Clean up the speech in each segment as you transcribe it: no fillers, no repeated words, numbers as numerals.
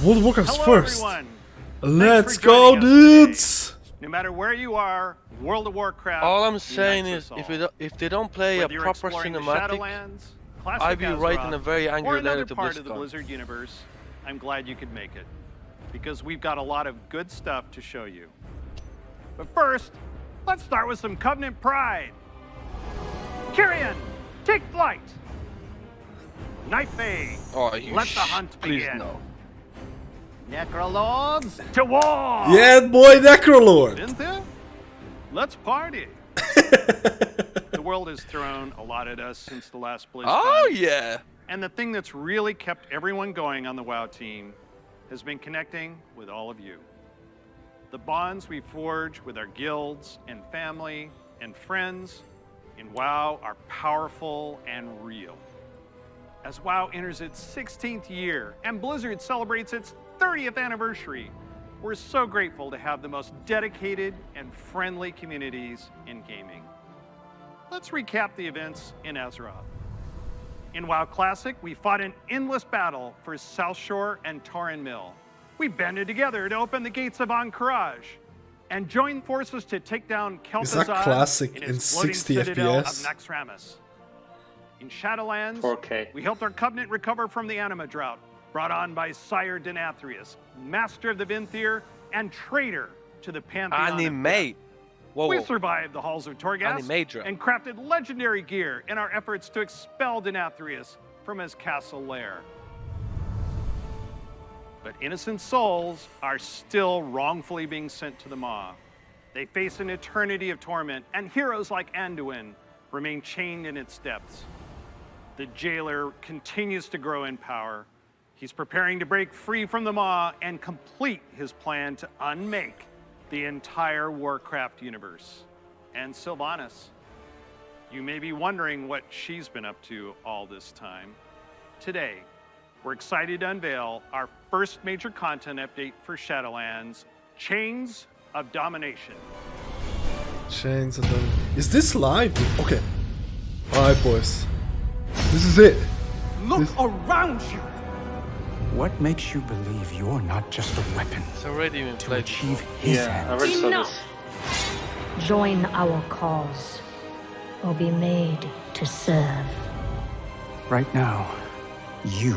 World of Warcraft's Hello, first. everyone. Let's Thanks for go, joining us dudes! today. No matter where you are, World of Warcraft. All I'm saying unites is, us all. if they don't play a Whether you're proper exploring the cinematic, Shadowlands, classic I'd be writing Azeroth, a very angry or letter another to part of the BlizzCon. Blizzard universe, I'm glad you could make it, because we've got a lot of good stuff to show you. But first, let's start with some Covenant pride. Kyrian, take flight. Night Fae, Oh, you let the hunt please begin. no. Necrolords, to war! Yeah, boy, Necrolord! Cynthia, let's party. The world has thrown a lot at us since the last BlizzCon. Oh yeah. And the thing that's really kept everyone going on the WoW team has been connecting with all of you. The bonds we forge with our guilds and family and friends in WoW are powerful and real. As WoW enters its 16th year and Blizzard celebrates its 30th anniversary, we're so grateful to have the most dedicated and friendly communities in gaming. Let's recap the events in Azeroth. In WoW Classic, we fought an endless battle for South Shore and Tauren Mill. We banded together to open the gates of Ahn'Qiraj and joined forces to take down Kel'Thuzad that classic in in his floating 60 citadel FPS? of Naxxramas. In Shadowlands, 4K. we helped our Covenant recover from the anima drought, brought on by Sire Denathrius, master of the Vinthier and traitor to the Pantheon of Death. Anime. Whoa. We survived the halls of Torghast Animedra. and crafted legendary gear in our efforts to expel Denathrius from his castle lair. But innocent souls are still wrongfully being sent to the Maw. They face an eternity of torment, and heroes like Anduin remain chained in its depths. The jailer continues to grow in power. He's preparing to break free from the Maw and complete his plan to unmake the entire Warcraft universe. And Sylvanas, you may be wondering what she's been up to all this time. Today, we're excited to unveil our first major content update for Shadowlands, Chains of Domination. Chains of them. Is this live? Okay. Alright, boys. This is it. Look around you! What makes you believe you're not just a weapon It's already been to played. achieve his Yeah, I ends? already saw Enough. this. Join our cause, or be made to serve. Right now, you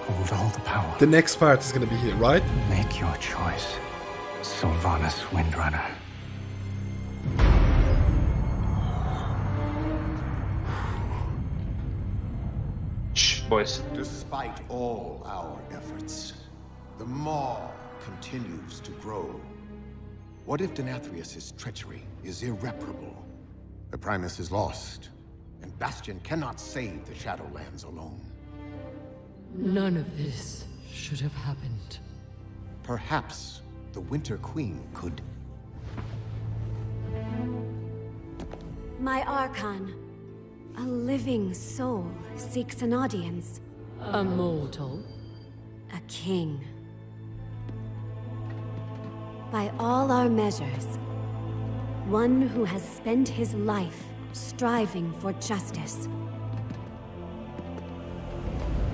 hold all the power. The next part is gonna be here, right? Make your choice, Sylvanas Windrunner. Shh, boys. Despite all our efforts, the Maw continues to grow. What if Denathrius' treachery is irreparable? The Primus is lost, and Bastion cannot save the Shadowlands alone. None of this should have happened. Perhaps the Winter Queen could... My Archon, a living soul seeks an audience. A mortal? A king. By all our measures, one who has spent his life striving for justice.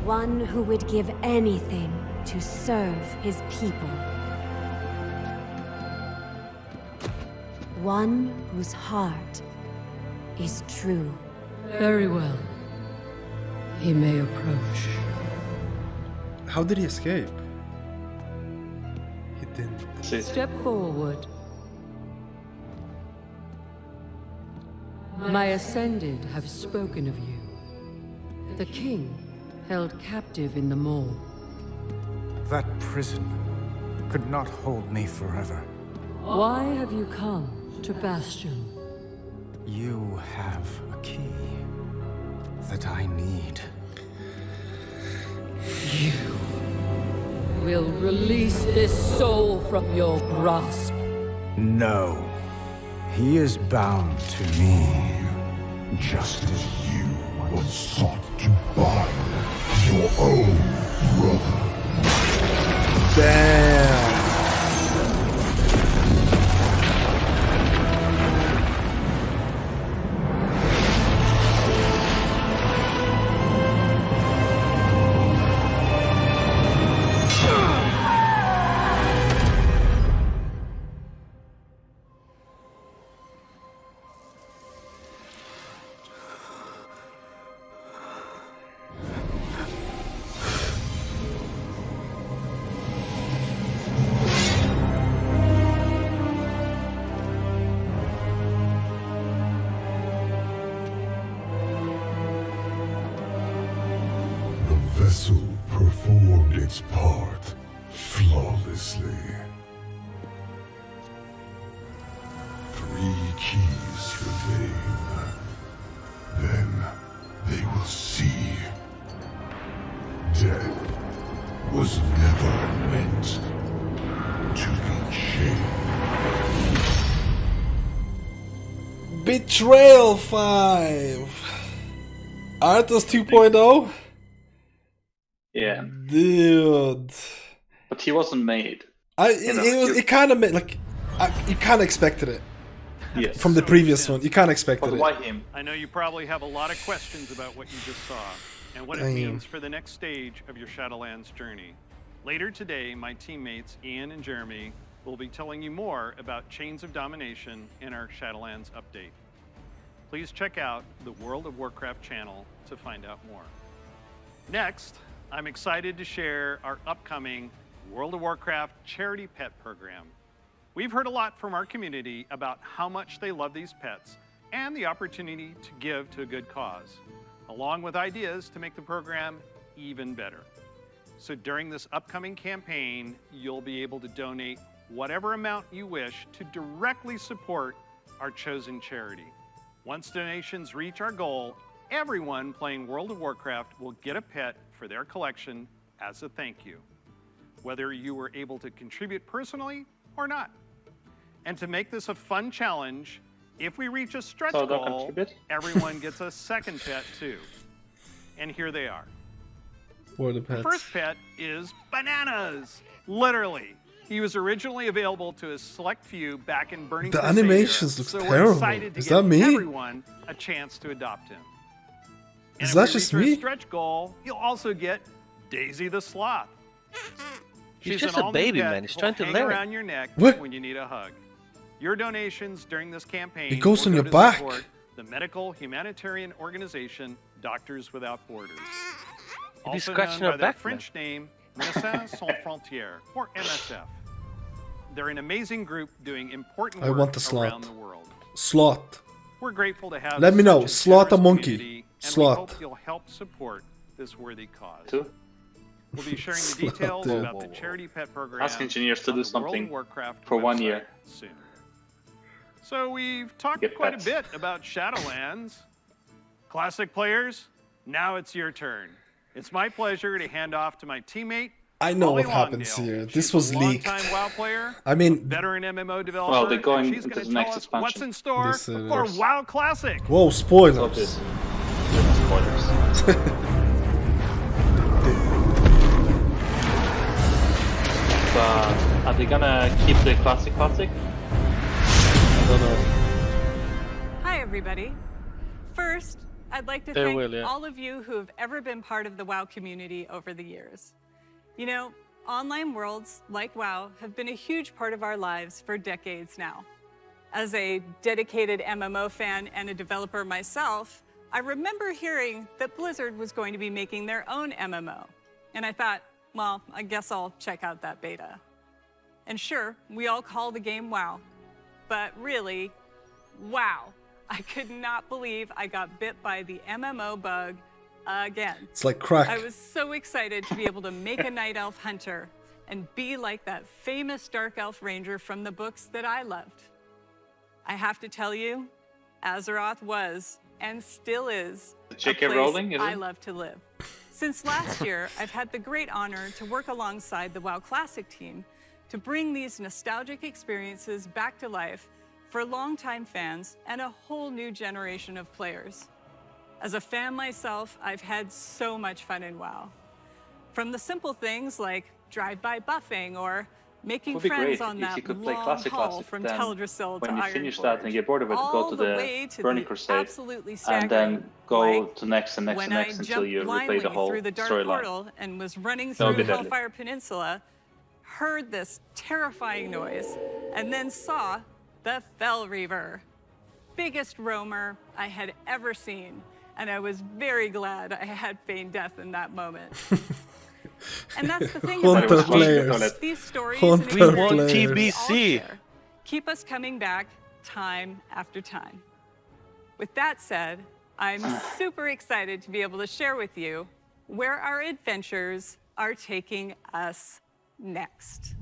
One who would give anything to serve his people. One whose heart is true. Very well. He may approach. How did he escape? He didn't. See. Step forward. My Ascended have spoken of you. The king, held captive in the Maw. That prison could not hold me forever. Why have you come to Bastion? You have a key that I need. You will release this soul from your grasp. No. He is bound to me. Just as you once sought to bind your own brother. Damn. mercilessly. 3 keys remain. Then they will see. Death was never meant to be chained. Betrayal 5. Arthas 2.0? Yeah, Dude. but he wasn't made. It kind of like you kind of expected it Yes. from the previous one. You kind of expected But it. why him? I know you probably have a lot of questions about what you just saw and what it means for the next stage of your Shadowlands journey. Later today, my teammates Ian and Jeremy will be telling you more about Chains of Domination in our Shadowlands update. Please check out the World of Warcraft channel to find out more. Next, I'm excited to share our upcoming World of Warcraft charity pet program. We've heard a lot from our community about how much they love these pets and the opportunity to give to a good cause, along with ideas to make the program even better. So during this upcoming campaign, you'll be able to donate whatever amount you wish to directly support our chosen charity. Once donations reach our goal, everyone playing World of Warcraft will get a pet for their collection as a thank you, whether you were able to contribute personally or not. And to make this a fun challenge, if we reach a stretch So they'll goal, contribute? everyone gets a second pet too. And here they are. Or the The pets. first pet is Bananas, literally. He was originally available to a select few back in Burning The Crusade animations era, looks so terrible. We're excited to Is give that me? everyone a chance to adopt him. And Is if that we just reach our me? stretch goal, you'll also get Daisy the Sloth. He's She's just an a all-new baby, pet man. He's who'll trying to hang learn. around your neck What? when you need a hug. Your donations during this campaign It goes will on go your to back. support the medical humanitarian organization Doctors Without Borders, be also scratching known her by their back, man. French name Médecins Sans Frontières, or MSF. They're an amazing group doing important I work want the sloth. around the world. Sloth. We're grateful to have Let me know. such a Sloth a generous monkey. community, and Sloth. we hope you'll help support this worthy cause. Too? We'll be sharing the Sloth, details dude. about the charity pet program. Ask engineers to on do the World of something Warcraft for 1 website year. soon. So we've talked Get quite pets. a bit about Shadowlands. Classic players, now it's your turn. It's my pleasure to hand off to my teammate. I know Molly what happens Longdale. here. She's This was a leaked. longtime WoW player, I mean, veteran MMO developer. Well, they're going and she's into going the to tell next us what's expansion. in store This is- for WoW Classic. whoa, spoilers. Obvious. Spoilers. But are they gonna keep the classic? I don't know. Hi, everybody. First, I'd like to They thank will, yeah. all of you who have ever been part of the WoW community over the years. You know, online worlds like WoW have been a huge part of our lives for decades now. As a dedicated MMO fan and a developer myself, I remember hearing that Blizzard was going to be making their own MMO. And I thought, well, I guess I'll check out that beta. And sure, we all call the game WoW, but really, wow. I could not believe I got bit by the MMO bug again. It's like crack. I was so excited to be able to make a night elf hunter and be like that famous dark elf ranger from the books that I loved. I have to tell you, Azeroth was and still is a J.K. place Rowling, is I it? love to live. Since last year, I've had the great honor to work alongside the WoW Classic team to bring these nostalgic experiences back to life for longtime fans and a whole new generation of players. As a fan myself, I've had so much fun in WoW. From the simple things like drive-by buffing or making Would be friends great on if that you could play long Classic haul from then Teldrassil to when you finish that and Ironforge, get bored of it, all go to the way the to Burning the Crusade absolutely and staggering, then go like to next and next when and I next until jumped you replay blindly the whole through the dark storyline. portal and was running That would through be deadly. Hellfire Peninsula, heard this terrifying noise, and then saw the Fell Reaver. Biggest roamer I had ever seen, and I was very glad I had feigned death in that moment. And that's the thing about Hunter WoW. players. These stories Hunter and experiences want players. we all TBC. share keep us coming back time after time. With that said, I'm super excited to be able to share with you where our adventures are taking us next.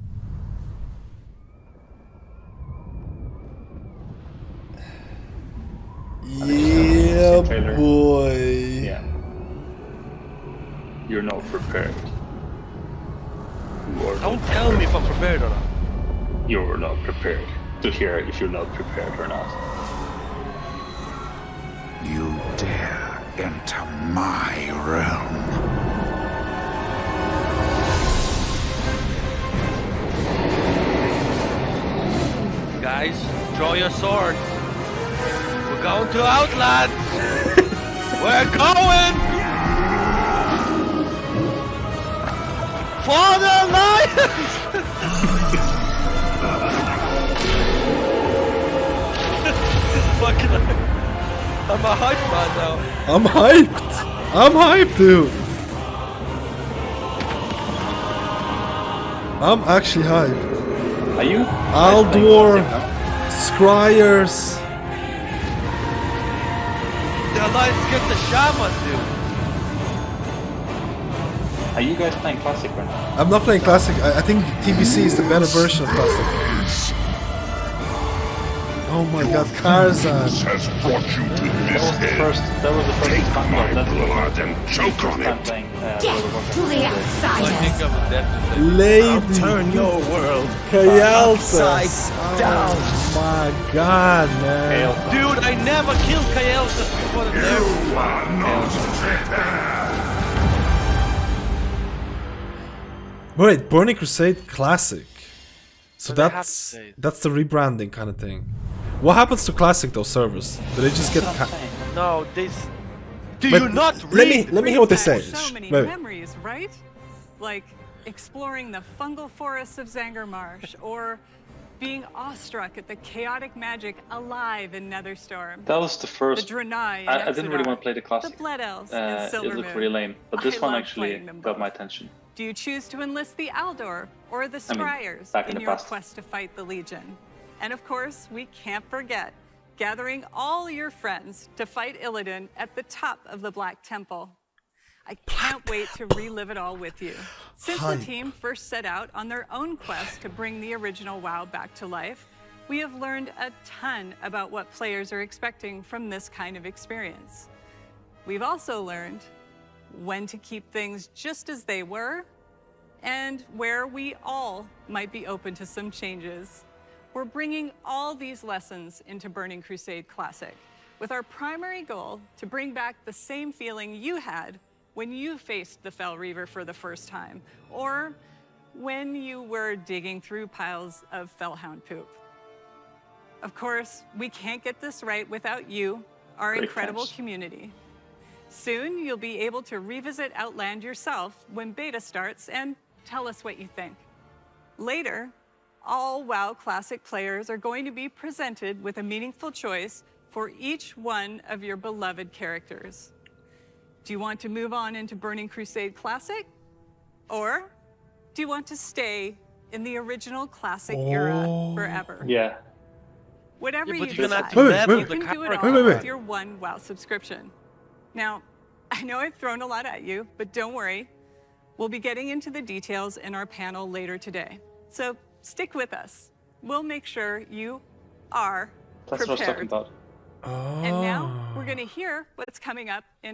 Yeah, trailer. boy. Yeah. You're not prepared. You are Don't tell me if I'm prepared or not. You're not prepared to hear if you're not prepared or not. You dare enter my realm. Guys, draw your swords. We're going to Outland. We're going for the Lions. Fucking, I'm a hype man now. I'm hyped. I'm hyped, dude. I'm actually hyped. Are you? Aldor, Scryers. The Alliance get the shaman, dude. Are you guys playing Classic right now? I'm not playing Classic. I think TBC is the better version of Classic. Oh my god, Karzan. Has brought you to this end. That was the first time My that's blood and choke on time it. playing To the I outsiders. think I'm a definitely. Lady Turn your world Kayaltas. upside down. Oh my god, man. Dude, I never killed Kayelsa before the You are not prepared. Wait, Burning Crusade Classic. So But they have to that's say it. the rebranding kind of thing. What happens to Classic those servers? Do they just get? No, this. Do But you not let read? me hear what they say. So many Wait. memories, right? Like exploring the fungal forests of Zangarmarsh, or being awestruck at the chaotic magic alive in Netherstorm. That was the The first. Draenei in I didn't really Exodar, want to play the Classic. The Blood Elves in It Silvermoon. looked really lame, but this I one love actually playing them got my both. attention. Do you choose to enlist the Aldor or the Scryers back in in the your past. quest to fight the Legion? And of course, we can't forget gathering all your friends to fight Illidan at the top of the Black Temple. I can't wait to relive it all with you. Since the team first set out on their own quest to bring the original WoW back to life, we have learned a ton about what players are expecting from this kind of experience. We've also learned when to keep things just as they were, and where we all might be open to some changes. We're bringing all these lessons into Burning Crusade Classic, with our primary goal to bring back the same feeling you had when you faced the Fel Reaver for the first time, or when you were digging through piles of Felhound poop. Of course, we can't get this right without you, our Great incredible thanks. community. Soon, you'll be able to revisit Outland yourself when beta starts and tell us what you think. Later, all WoW Classic players are going to be presented with a meaningful choice for each one of your beloved characters. Do you want to move on into Burning Crusade Classic? Or do you want to stay in the original Classic era forever? Yeah. Whatever Yeah, you but you're gonna have decide, to level you the can do it character. all Wait. with your one WoW subscription. Now, I know I've thrown a lot at you, but don't worry. We'll be getting into the details in our panel later today. So stick with us. We'll make sure you are That's what I was talking prepared. about. And now we're going to hear what's coming up in